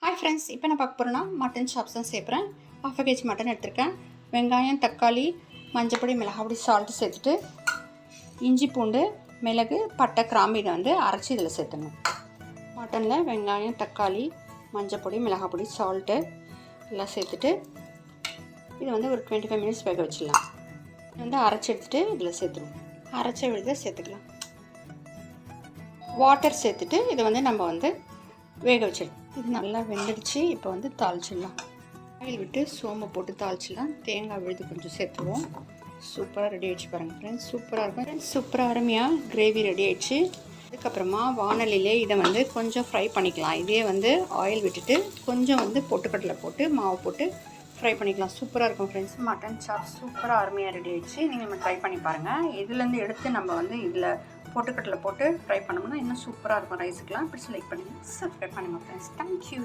Hi friends, இப்போ நான் பார்க்க போகிறேன்னா மட்டன் சாப்ஸ் தான் சேர்க்குறேன். 1/2 kg மட்டன் எடுத்திருக்கேன். வெங்காயம், தக்காளி, மஞ்சப்பொடி, மிளகாப்பொடி, சால்ட்டு சேர்த்துட்டு இஞ்சி, பூண்டு, மிளகு, பட்டை, கிராம்பு இதை வந்து அரைச்சி இதில் சேர்த்துடணும். மட்டனில் வெங்காயம், தக்காளி, மஞ்சப்பொடி, மிளகாப்பொடி, சால்ட்டு எல்லாம் சேர்த்துட்டு இதை வந்து ஒரு 25 minutes வேக வச்சிடலாம். இது வந்து அரைச்சி எடுத்துகிட்டு இதில் சேர்த்துணும். அரைச்ச விழுத சேர்த்துக்கலாம். வாட்டர் சேர்த்துட்டு இதை வந்து நம்ம வந்து வேக வச்சிடலாம். இது நல்லா வெந்துடுச்சு. இப்போ வந்து தாளிச்சிடலாம். ஆயில் விட்டு சோம்பு போட்டு தாளிச்சிடலாம். தேங்காய் விழுது கொஞ்சம் சேர்த்துவோம். சூப்பராக ரெடி ஆகிடுச்சு பாருங்கள் ஃப்ரெண்ட்ஸ். சூப்பராக இருக்கும் ஃப்ரெண்ட்ஸ். சூப்பராக அருமையாக கிரேவி ரெடி ஆகிடுச்சு. அதுக்கப்புறமா வானலிலே இதை வந்து கொஞ்சம் ஃப்ரை பண்ணிக்கலாம். இதே வந்து ஆயில் விட்டுட்டு கொஞ்சம் வந்து பொட்டுக்கடலை போட்டு மாவு போட்டு ஃப்ரை பண்ணிக்கலாம். சூப்பராக இருக்கும் ஃப்ரெண்ட்ஸ். மட்டன் சாப் சூப்பராக அருமையாக ரெடி ஆகிடுச்சு. நீங்கள் நம்ம ட்ரை பண்ணி பாருங்கள். இதுலேருந்து எடுத்து நம்ம வந்து இதில் பொட்டுக்கடலை போட்டு ஃப்ரை பண்ணோம்னா இன்னும் சூப்பராக இருக்கும் ரைஸுக்கெலாம். பிடிச்சி லைக் பண்ணுங்கள், சப்ஸ்கிரைப் பண்ணுங்கள் ஃப்ரெண்ட்ஸ். தேங்க்யூ.